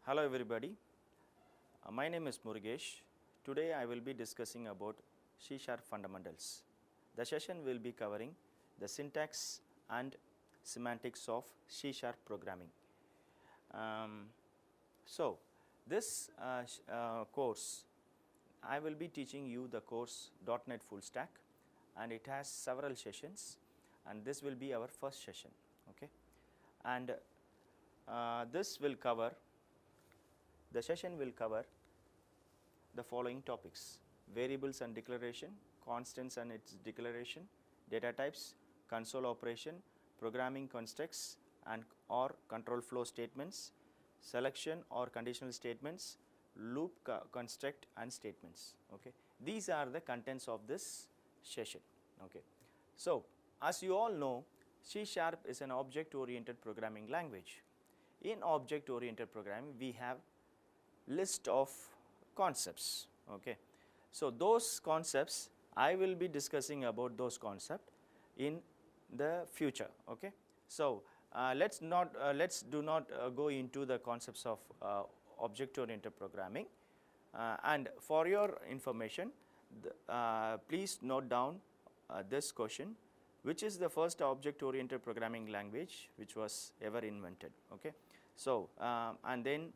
Hello everybody, my name is Murugesh. Today I will be discussing about C# fundamentals. The session will be covering the syntax and semantics of C# programming. So this course, I will be teaching you the course .NET Full Stack, and it has several sessions, and this will be our first session. Okay, and the session will cover the following topics: variables and declaration, constants and its declaration, data types, console operation, programming constructs and or control flow statements, selection or conditional statements, loop construct and statements. Okay, these are the contents of this session. Okay, so as you all know, C# is an object oriented programming language. In object oriented programming, we have list of concepts. Okay, so those concepts I will be discussing about those concepts in the future. Okay, so let's do not go into the concepts of object oriented programming, and for your information, please note down this question: which is the first object oriented programming language which was ever invented? Okay, so and then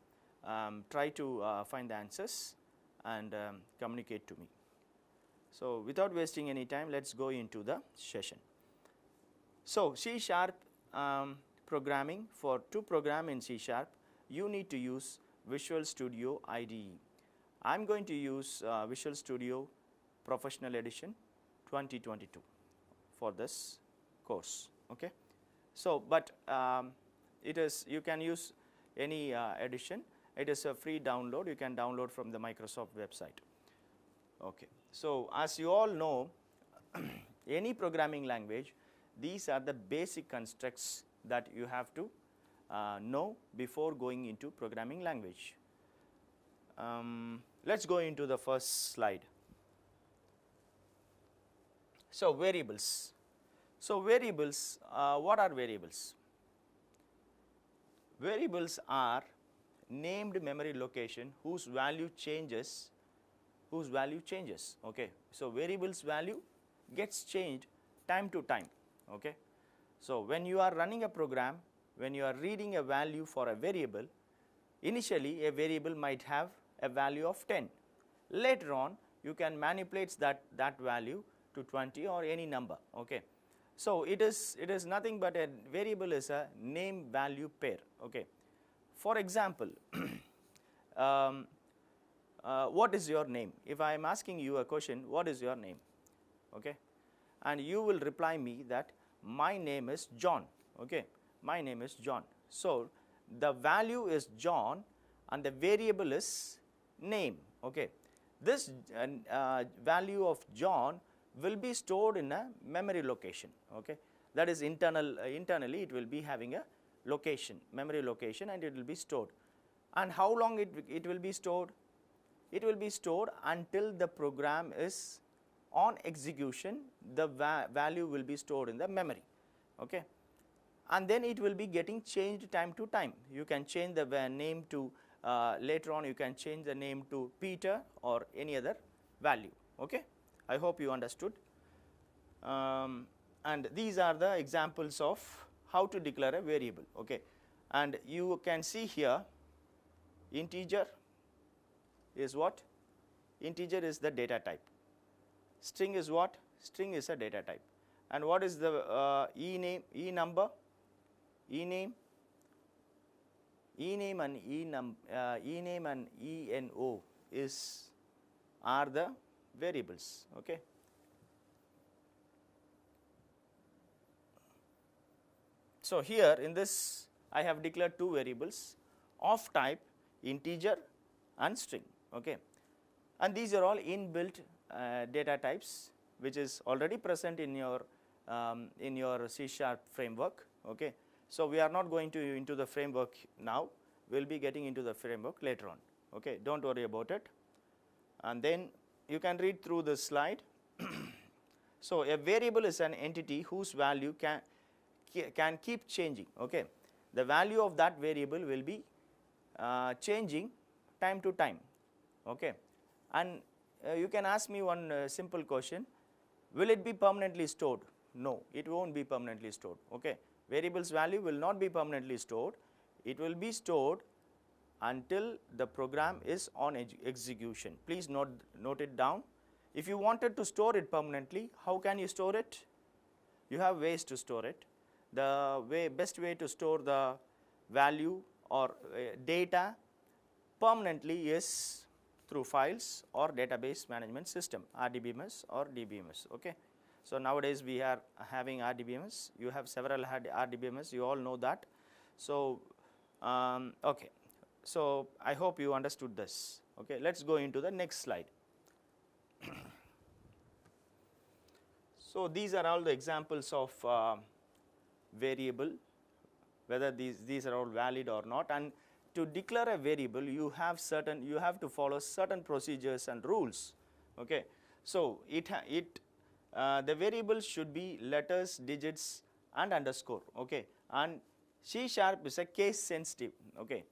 try to find the answers and communicate to me. So without wasting any time, let's go into the session. So C# programming, to program in C#, you need to use Visual Studio IDE. I am going to use Visual Studio Professional Edition 2022 for this course. Okay, so but you can use any edition. It is a free download. You can download from the Microsoft website. Okay, so as you all know, any programming language, these are the basic constructs that you have to know before going into programming language. Let's go into the first slide. So variables. So variables, what are variables? Variables are named memory location whose value changes. Okay, so variables value gets changed time to time. Okay, so when you are running a program, when you are reading a value for a variable, initially a variable might have a value of 10. Later on you can manipulate that value to 20 or any number. Okay, so it is nothing but a variable is a name value pair. Okay, for example, what is your name? If I am asking you a question, what is your name? Okay, and you will reply me that my name is John. Okay, my name is John. So the value is John and the variable is name. Okay, this value of John will be stored in a memory location. Okay, that is internally it will be having a location, memory location, and it will be stored. And how long it will be stored? It will be stored until the program is on execution. The value will be stored in the memory. Okay, and then it will be getting changed time to time. You can change the name to later on you can change the name to Peter or any other value. Okay, I hope you understood. And these are the examples of how to declare a variable. Okay, and you can see here, integer is what? Integer is the data type. String is what? String is a data type. And what is the ename and eno are the variables. Okay, so here in this I have declared two variables of type integer and string. Okay, and these are all inbuilt data types which is already present in your C# framework. Okay, so we are not going into the framework now. We will be getting into the framework later on. Okay, don't worry about it. And then you can read through this slide. So a variable is an entity whose value can keep changing. Okay, the value of that variable will be changing time to time. Okay. And you can ask me one simple question, will it be permanently stored? No, it won't be permanently stored. Okay. Variable's value will not be permanently stored, it will be stored until the program is on execution. Please note it down. If you wanted to store it permanently, how can you store it? You have ways to store it. The best way to store the value or data permanently is through files or database management system, RDBMS or DBMS. Okay. So nowadays we are having RDBMS, you have several RDBMS, you all know that. So okay. So I hope you understood this. Okay. Let's go into the next slide. So these are all the examples of variable, whether these are all valid or not. And to declare a variable, you have to follow certain procedures and rules. Okay. So the variable should be letters, digits, and underscore. Okay. And C# is a case sensitive. Okay.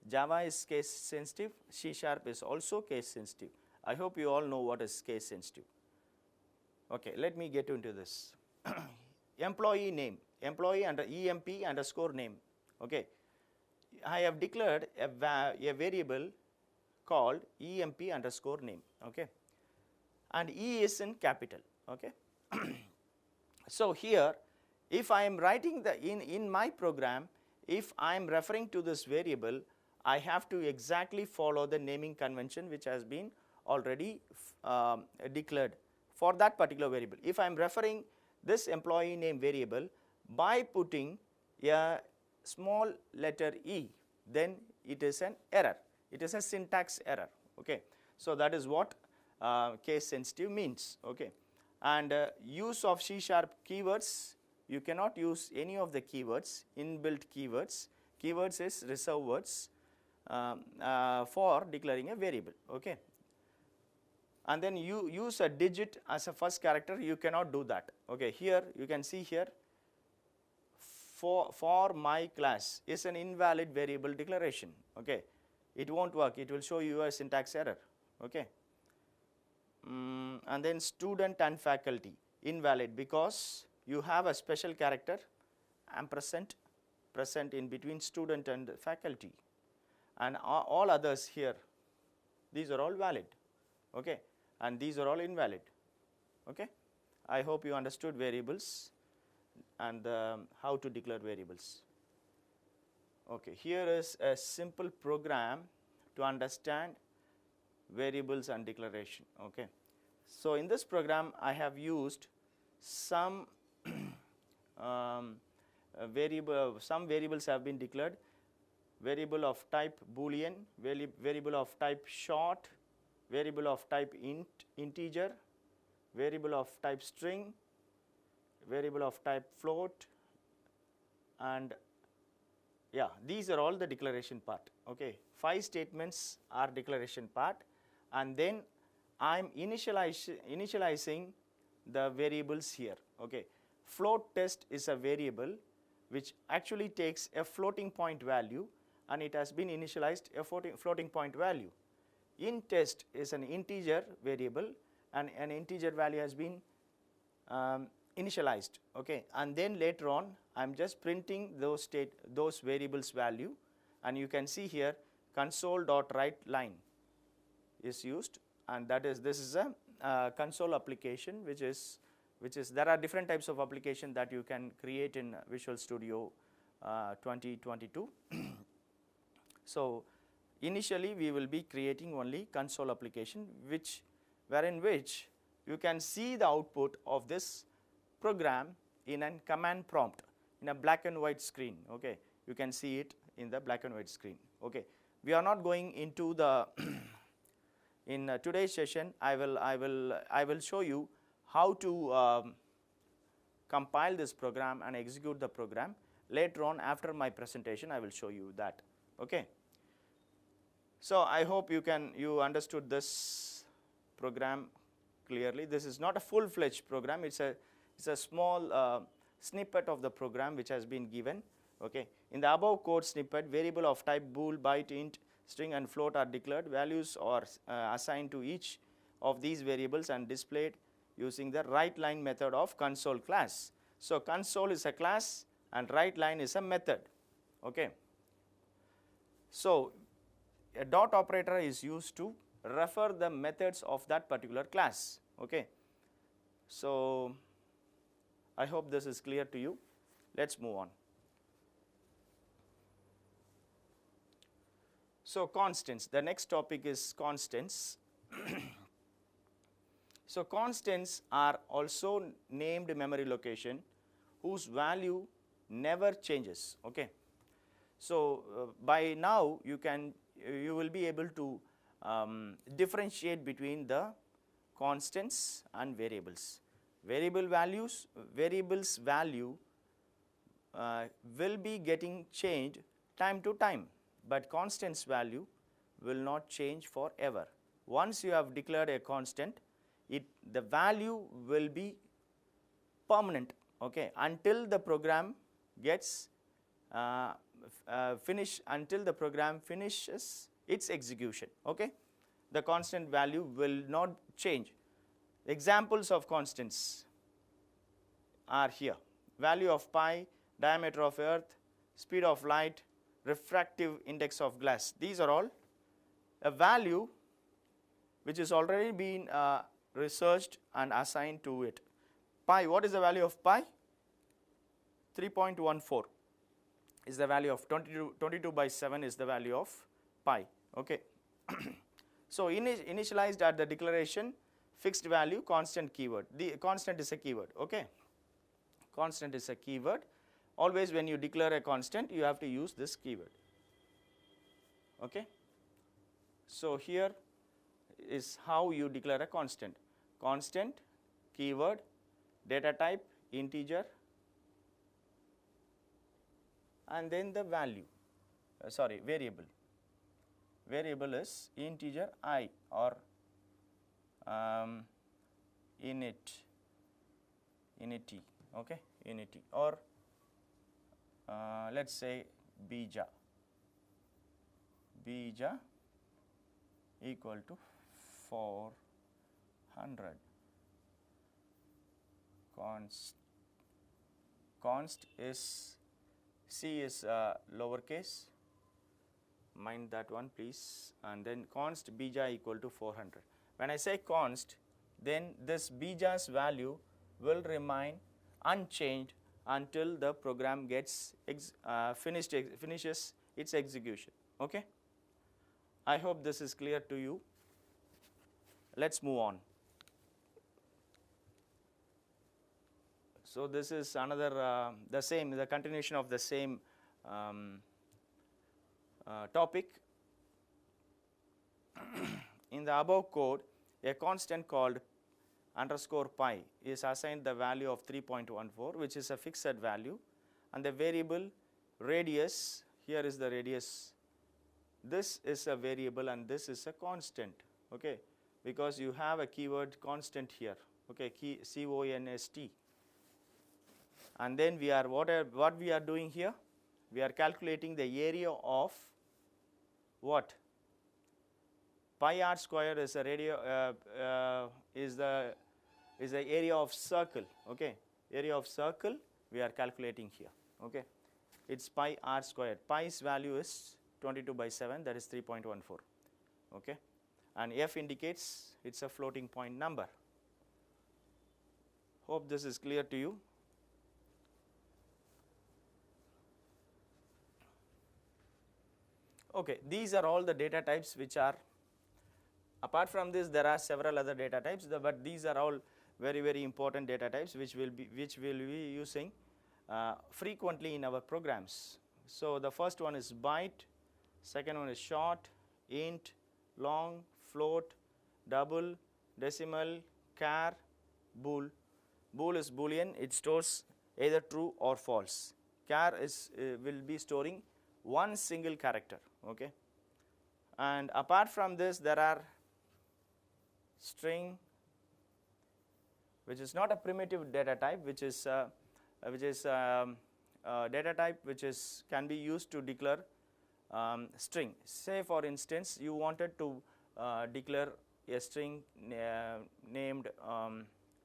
Java is case sensitive. C# is also case sensitive. I hope you all know what is case sensitive. Okay. Let me get into this. Employee name, employee under EMP underscore name. Okay. I have declared a variable called EMP underscore name. Okay. And E is in capital. Okay. So here, if I am writing in my program, if I am referring to this variable, I have to exactly follow the naming convention which has been already declared for that particular variable. If I am referring this employee name variable by putting a small letter E, then it is an error. It is a syntax error. Okay. So that is what case sensitive means. Okay. And use of C# keywords, you cannot use any of the keywords, inbuilt keywords. Keywords is reserved words for declaring a variable. Okay. And then you use a digit as a first character, you cannot do that. Okay. Here you can see here, for my class is an invalid variable declaration. Okay. It won't work, it will show you a syntax error. Okay. And then student and faculty, invalid, because you have a special character ampersand present in between student and faculty, and all others here, these are all valid. Okay. And these are all invalid. Okay. I hope you understood variables and how to declare variables. Okay. Here is a simple program to understand variables and declaration. Okay. So in this program, I have used some some variables have been declared. Variable of type boolean, variable of type short, variable of type integer, variable of type string, variable of type float, and yeah, these are all the declaration part. Okay. 5 statements are declaration part, and then I am initializing the variables here. Okay. Float test is a variable which actually takes a floating point value, and it has been initialized a floating point value. Int test is an integer variable, and an integer value has been initialized. Okay. And then later on, I am just printing those variables value, and you can see here console.WriteLine is used, and this is a console application which is there are different types of application that you can create in Visual Studio 2022. So initially we will be creating only console application wherein which you can see the output of this program in a command prompt in a black and white screen. Okay. You can see it in the black and white screen. Okay. We are not going into the in today's session. I will show you how to compile this program and execute the program. Later on, after my presentation, I will show you that. Okay. So I hope you understood this program clearly. This is not a full-fledged program. It's a small snippet of the program which has been given. Okay. In the above code snippet, variable of type bool, byte, int, string and float are declared. Values are assigned to each of these variables and displayed using the Rightline method of console class. So console is a class and Rightline is a method. Okay. So a dot operator is used to refer the methods of that particular class. Okay. So I hope this is clear to you. Let's move on. So constants, the next topic is constants. So constants are also named memory location whose value never changes. Okay. So by now you will be able to differentiate between the constants and variables. Variables value will be getting changed time to time, but constants value will not change forever. Once you have declared a constant, the value will be permanent, okay, until the program gets until the program finishes its execution. Okay, the constant value will not change. Examples of constants are here: value of pi, diameter of earth, speed of light, refractive index of glass. These are all a value which is already been researched and assigned to it. Pi, what is the value of pi? 3.14 is the value of 22 by 7 is the value of pi. Okay. So initialized at the declaration, fixed value, constant keyword. The constant is a keyword. Okay. Constant is a keyword. Always when you declare a constant, you have to use this keyword. Okay. So here is how you declare a constant. Constant, keyword, data type, integer, and then the value, variable. Variable is integer I or init, okay, init, or let's say bija equal to 400. Const is, C is lowercase, mind that one please, and then const bija equal to 400. When I say const, then this bija's value will remain unchanged until the program gets finishes its execution. Okay. I hope this is clear to you. Let's move on. So this is another the continuation of the same topic. In the above code, a constant called underscore pi is assigned the value of 3.14, which is a fixed value, and the variable radius, here is the radius, this is a variable and this is a constant. Okay, because you have a keyword constant here. Okay, const. And then we are what we are doing here, we are calculating the area of what? Pi r square is a is the area of circle. Okay, area of circle we are calculating here. Okay, it's pi r square. Pi's value is 22 by 7, that is 3.14. Okay, and f indicates it's a floating point number. Hope this is clear to you. Okay, these are all the data types which are, apart from this there are several other data types, but these are all very, very important data types which we'll be using frequently in our programs. So the first one is byte, second one is short, int, long, float, double, decimal, char, bool. Bool is boolean, it stores either true or false. Char is will be storing one single character. Okay, and apart from this there are string, which is not a primitive data type, which is data type which can be used to declare string. Say for instance you wanted to declare a string named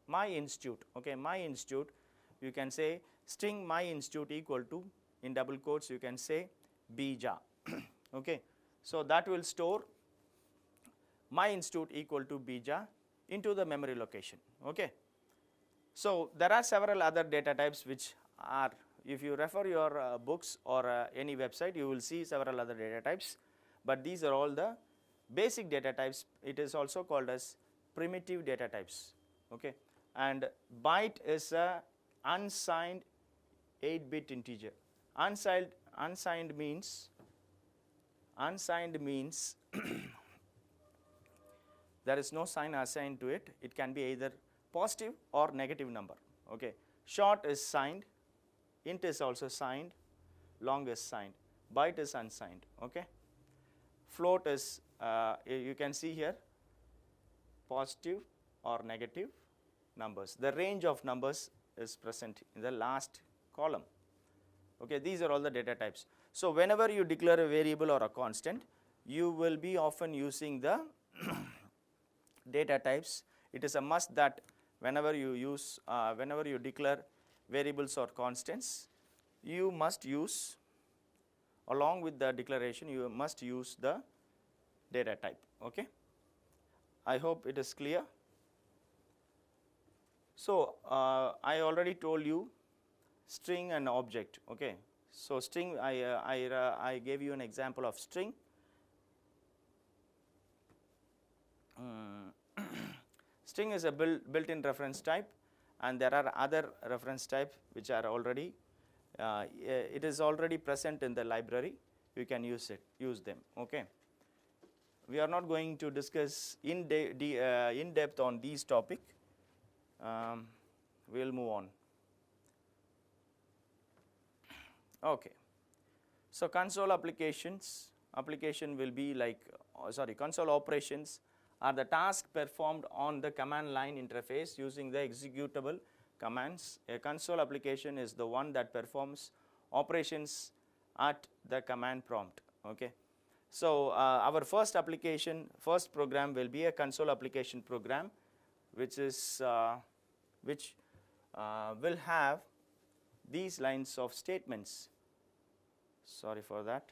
my institute. Okay, my institute, you can say string my institute equal to, in double quotes you can say bija. Okay, so that will store my institute equal to bija into the memory location. Okay, so there are several other data types which are, if you refer your books or any website, you will see several other data types, but these are all the basic data types. It is also called as primitive data types. Okay, and byte is a unsigned 8-bit integer. Unsigned means there is no sign assigned to it. It can be either positive or negative number. Okay, short is signed, int is also signed, long is signed, byte is unsigned. Okay, float is you can see here positive or negative numbers. The range of numbers is present in the last column. Okay, these are all the data types. So whenever you declare a variable or a constant, you will be often using the data types. It is a must that whenever you declare variables or constants, you must use, along with the declaration, you must use the data type. Okay, I hope it is clear. So I already told you string and object. Okay, so string, I gave you an example of string. String is a built-in reference type, and there are other reference types which are already it is already present in the library. You can use them. Okay, we are not going to discuss in depth on these topic. We will move on. Okay, so console application will be like console operations are the task performed on the command line interface using the executable commands. A console application is the one that performs operations at the command prompt. Okay, so our first program will be a console application program, which will have these lines of statements. Sorry for that.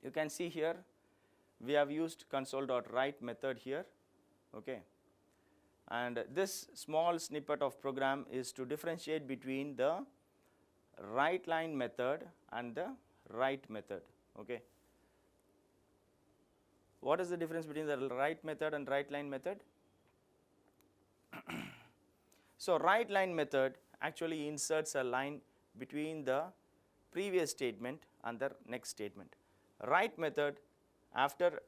You can see here we have used console.write method here. Okay, and this small snippet of program is to differentiate between the Rightline method and the write method. Okay, what is the difference between the write method and Rightline method? So Rightline method actually inserts a line between the previous statement and the next statement. Write method, after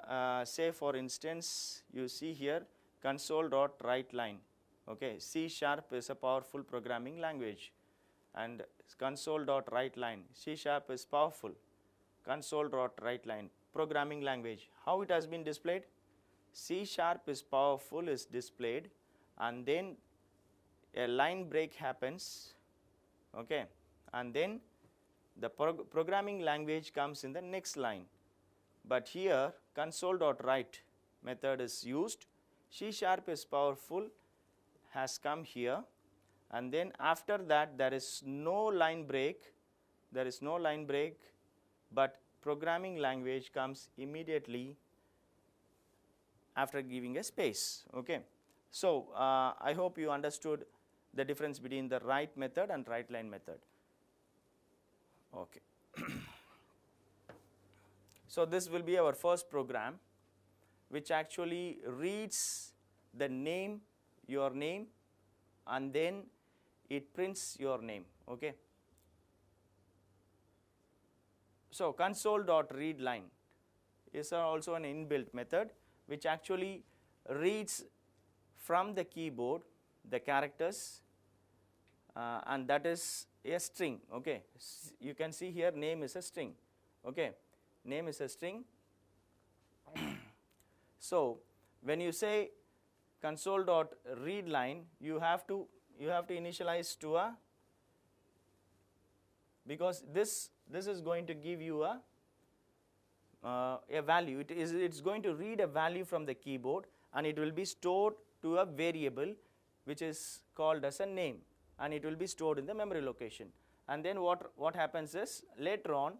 say for instance you see here console.writeline. Okay, C# is a powerful programming language, and console.writeline, C# is powerful, console.writeline programming language. How it has been displayed? C# is powerful is displayed, and then a line break happens. Okay, and then the programming language comes in the next line, but here console.write method is used. C# is powerful has come here, and then after that there is no line break, but programming language comes immediately after giving a space. Okay, so I hope you understood the difference between the write method and Rightline method. Okay. So this will be our first program, which actually reads the name, your name, and then it prints your name. Okay. So console.readline is also an inbuilt method which actually reads from the keyboard the characters, and that is a string. Okay, you can see here name is a string. Okay, name is a string. So when you say console.readline, you have to you have to initialize to because this is going to give you a value. It's going to read a value from the keyboard, and it will be stored to a variable which is called as a name, and it will be stored in the memory location. And then what happens is, later on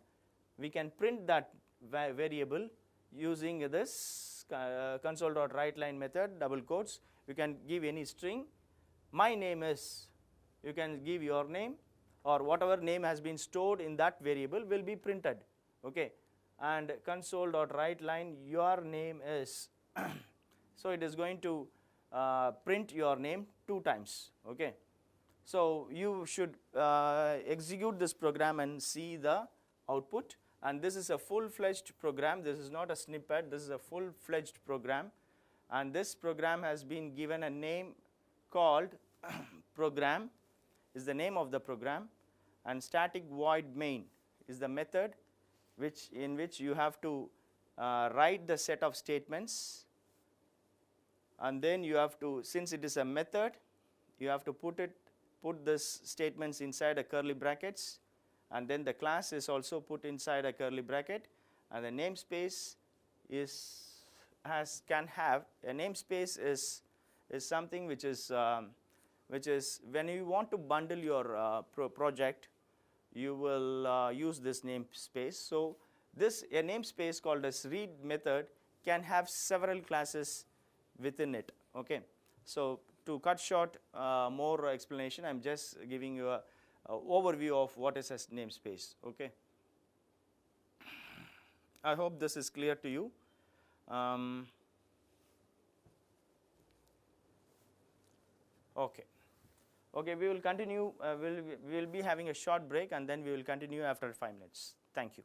we can print that variable using this console.WriteLine method, double quotes. You can give any string. My name is, you can give your name, or whatever name has been stored in that variable will be printed. Okay. And console.WriteLine, your name is so it is going to print your name 2 times. Okay. So you should execute this program and see the output, and this is a full-fledged program. This is not a snippet, this is a full-fledged program, and this program has been given a name called program is the name of the program, and static void main is the method in which you have to write the set of statements, and then you have to, since it is a method, you have to put this statements inside a curly brackets, and then the class is also put inside a curly bracket, and the namespace can have a namespace is something which is when you want to bundle your project, you will use this namespace. So a namespace called as read method can have several classes within it. Okay. So to cut short more explanation, I am just giving you a overview of what is a namespace. Okay. I hope this is clear to you. Okay. Okay, we will continue. We will be having a short break, and then we will continue after 5 minutes. Thank you.